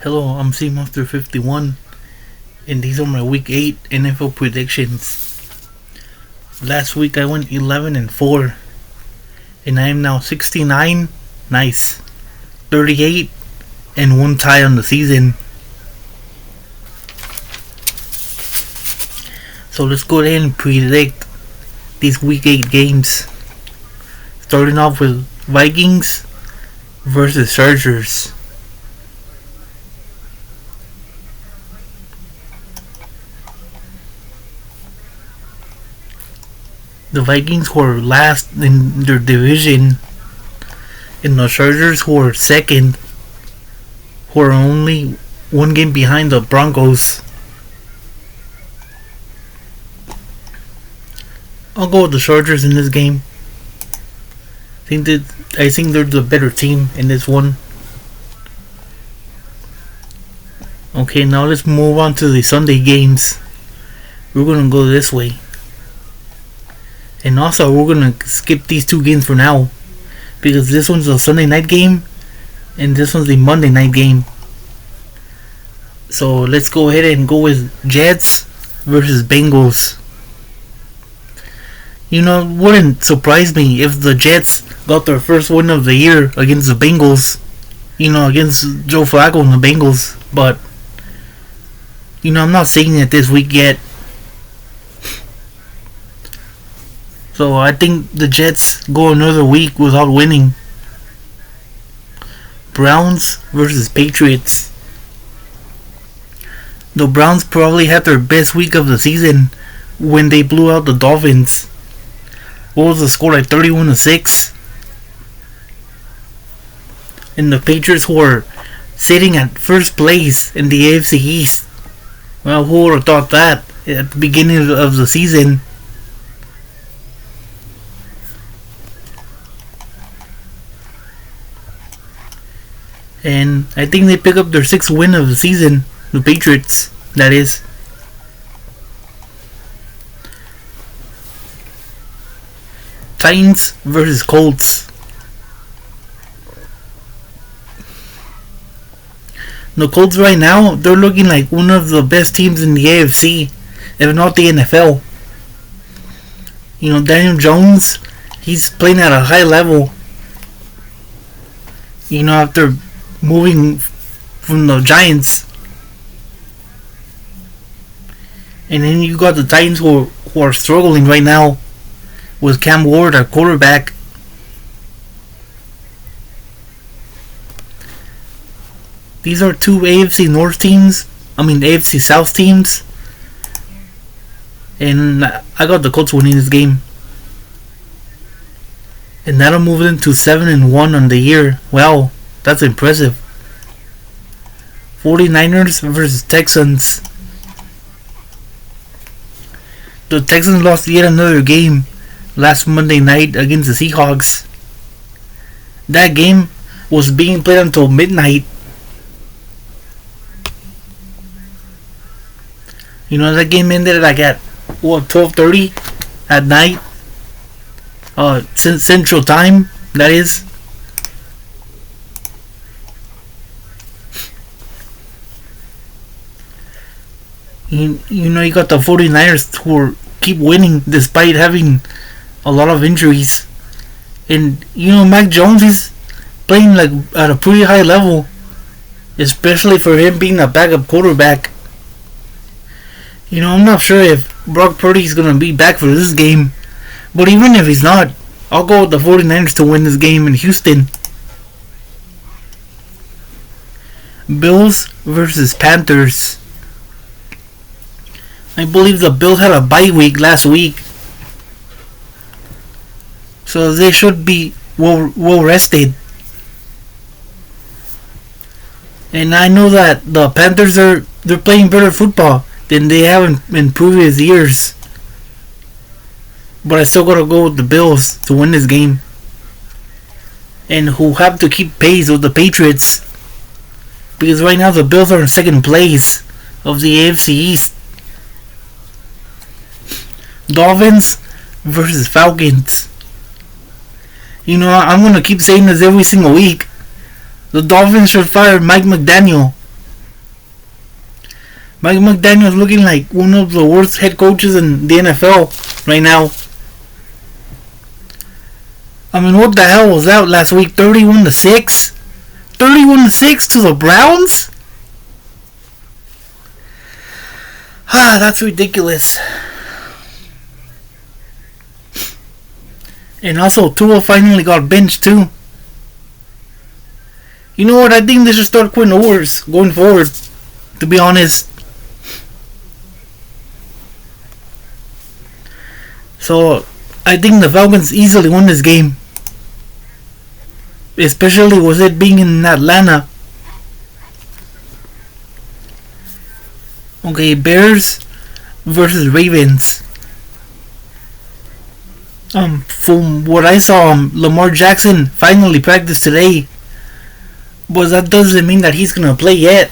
Hello, I'm C Monster 51, and these are my Week 8 NFL predictions. Last week I went 11-4, and I am now 69, nice, 38, and one tie on the season. So let's go ahead and predict these Week 8 games. Starting off with Vikings versus Chargers. The Vikings were last in their division, and the Chargers were second, who are only one game behind the Broncos. I'll go with the Chargers in this game. I think they're the better team in this one. Okay, now let's move on to the Sunday games. We're gonna go this way. And also, we're gonna skip these two games for now, because this one's a Sunday night game, and this one's the Monday night game. So let's go ahead and go with Jets versus Bengals. It wouldn't surprise me if the Jets got their first win of the year against the Bengals. Against Joe Flacco and the Bengals. But, I'm not saying it this week yet. So I think the Jets go another week without winning. Browns versus Patriots. The Browns probably had their best week of the season when they blew out the Dolphins. What was the score, like 31-6? And the Patriots were sitting at first place in the AFC East. Well, who would have thought that at the beginning of the season? And I think they pick up their sixth win of the season. The Patriots, that is. Titans versus Colts. The Colts right now, they're looking like one of the best teams in the AFC, if not the NFL. Daniel Jones, he's playing at a high level. After moving from the Giants. And then you got the Titans who are struggling right now with Cam Ward at quarterback. These are two AFC North teams. AFC South teams. And I got the Colts winning this game. And that'll move them to 7-1 on the year. Wow, that's impressive. 49ers versus Texans. The Texans lost yet another game last Monday night against the Seahawks. That game was being played until midnight. That game ended like at 12:30 at night, Central Time, that is. You got the 49ers who keep winning despite having a lot of injuries. And, Mac Jones is playing like at a pretty high level, especially for him being a backup quarterback. I'm not sure if Brock Purdy is going to be back for this game. But even if he's not, I'll go with the 49ers to win this game in Houston. Bills versus Panthers. I believe the Bills had a bye week last week, so they should be well rested. And I know that the Panthers they're playing better football than they have in previous years. But I still gotta go with the Bills to win this game, and who have to keep pace with the Patriots, because right now the Bills are in second place of the AFC East. Dolphins versus Falcons. I'm gonna keep saying this every single week. The Dolphins should fire Mike McDaniel. Mike McDaniel's looking like one of the worst head coaches in the NFL right now. I mean, what the hell was that last week? 31-6? 31-6 to the Browns? That's ridiculous. And also, Tua finally got benched too. You know what? I think they should start Quinn Ewers going forward, to be honest. So, I think the Falcons easily won this game. Especially with it being in Atlanta. Okay, Bears versus Ravens. From what I saw, Lamar Jackson finally practiced today. But that doesn't mean that he's gonna play yet.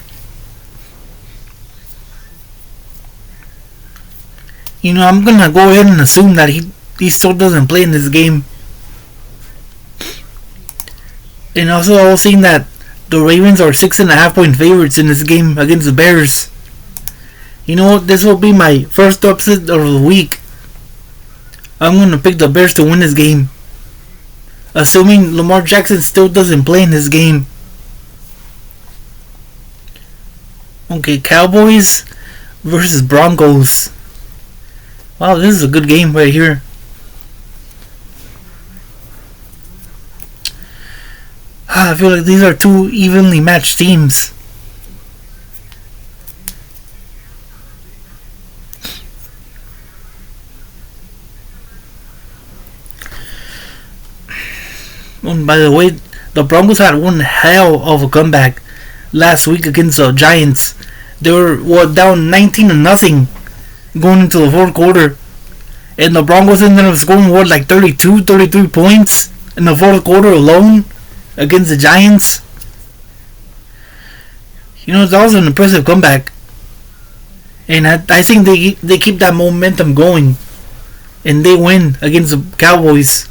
You know, I'm gonna go ahead and assume that he still doesn't play in this game. And also, I was seeing that the Ravens are 6.5 point favorites in this game against the Bears. You know what? This will be my first upset of the week. I'm gonna pick the Bears to win this game, assuming Lamar Jackson still doesn't play in this game. Okay, Cowboys versus Broncos. Wow, this is a good game right here. I feel like these are two evenly matched teams. And by the way, the Broncos had one hell of a comeback last week against the Giants. They were down 19-0 going into the fourth quarter, and the Broncos ended up scoring 33 points in the fourth quarter alone against the Giants. You know, that was an impressive comeback, and I think they keep that momentum going, and they win against the Cowboys.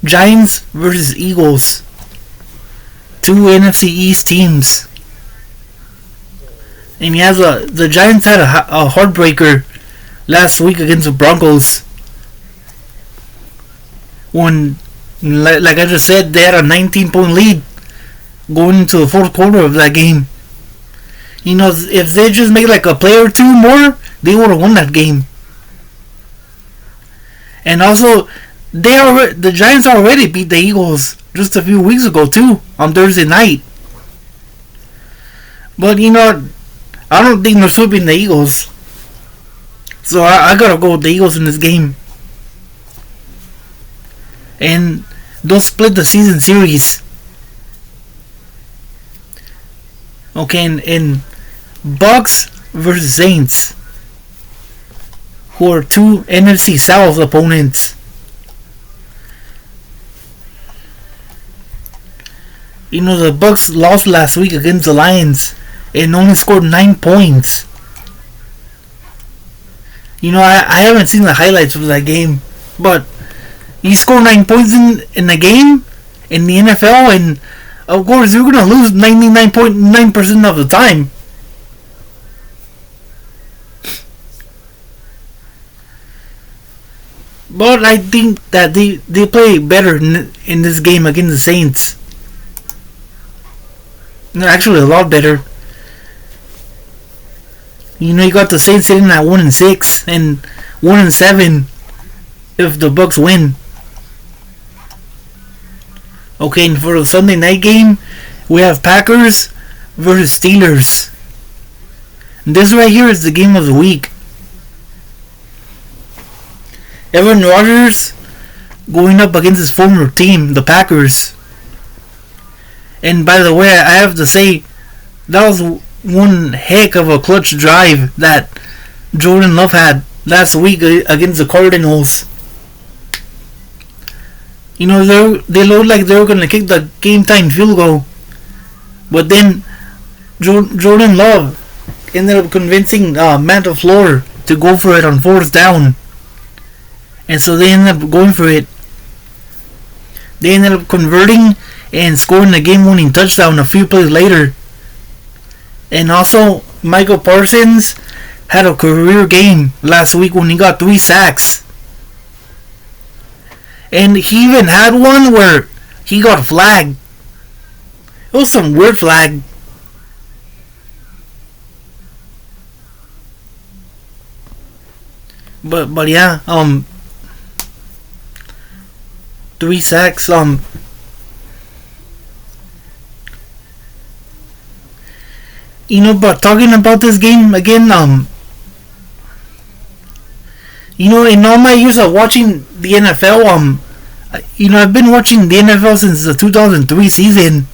Giants versus Eagles. Two NFC East teams. And the Giants had a heartbreaker last week against the Broncos. When, like I just said, they had a 19-point lead going into the fourth quarter of that game. You know, if they just make like a play or two more, they would have won that game. And also, the Giants already beat the Eagles just a few weeks ago too, on Thursday night. But you know, I don't think they're sweeping the Eagles. So I gotta go with the Eagles in this game. And they'll split the season series. Okay, and Bucks versus Saints, who are two NFC South opponents. You know, the Bucks lost last week against the Lions and only scored 9 points. You know, I haven't seen the highlights of that game, but you score 9 points in the game in the NFL, and of course you're gonna lose 99.9% of the time. But I think that they play better in this game against the Saints. Actually, a lot better. You know, you got the Saints sitting at 1-6 and 1-7 if the Bucks win. Okay, and for the Sunday night game, we have Packers versus Steelers. And this right here is the game of the week. Aaron Rodgers going up against his former team, the Packers. And by the way, I have to say, that was one heck of a clutch drive that Jordan Love had last week against the Cardinals. You know, they looked like they were going to kick the game time field goal. But then Jordan Love ended up convincing Matt LaFleur to go for it on fourth down. And so they ended up going for it. They ended up converting and scoring the game-winning touchdown a few plays later. And also, Michael Parsons had a career game last week when he got 3 sacks. And he even had one where he got flagged. It was some weird flag. But yeah, 3 sacks. But talking about this game again, in all my years of watching the NFL, I've been watching the NFL since the 2003 season,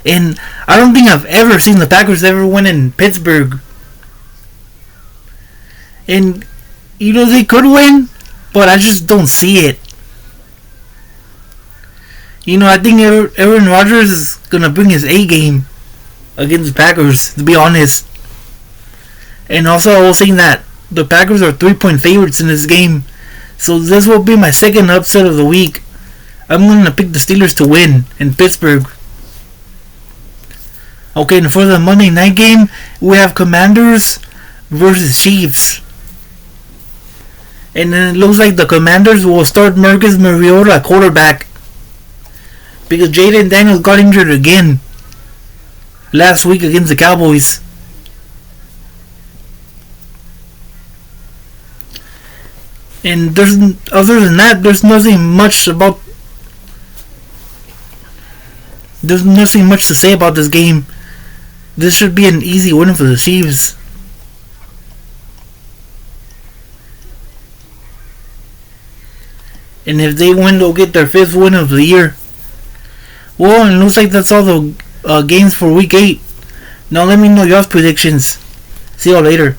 and I don't think I've ever seen the Packers ever win in Pittsburgh. And they could win, but I just don't see it. I think Aaron Rodgers is gonna bring his A game against the Packers, to be honest. And also, I was saying that the Packers are 3-point favorites in this game, so this will be my second upset of the week. I'm gonna pick the Steelers to win in Pittsburgh. Okay, and for the Monday night game, we have Commanders versus Chiefs. And then it looks like the Commanders will start Marcus Mariota at quarterback, because Jaden Daniels got injured again last week against the Cowboys. And other than that, there's nothing much to say about this game. This should be an easy win for the Chiefs. And if they win, they'll get their 5th win of the year. Well, it looks like that's all the games for week 8. Now let me know your predictions. See you later.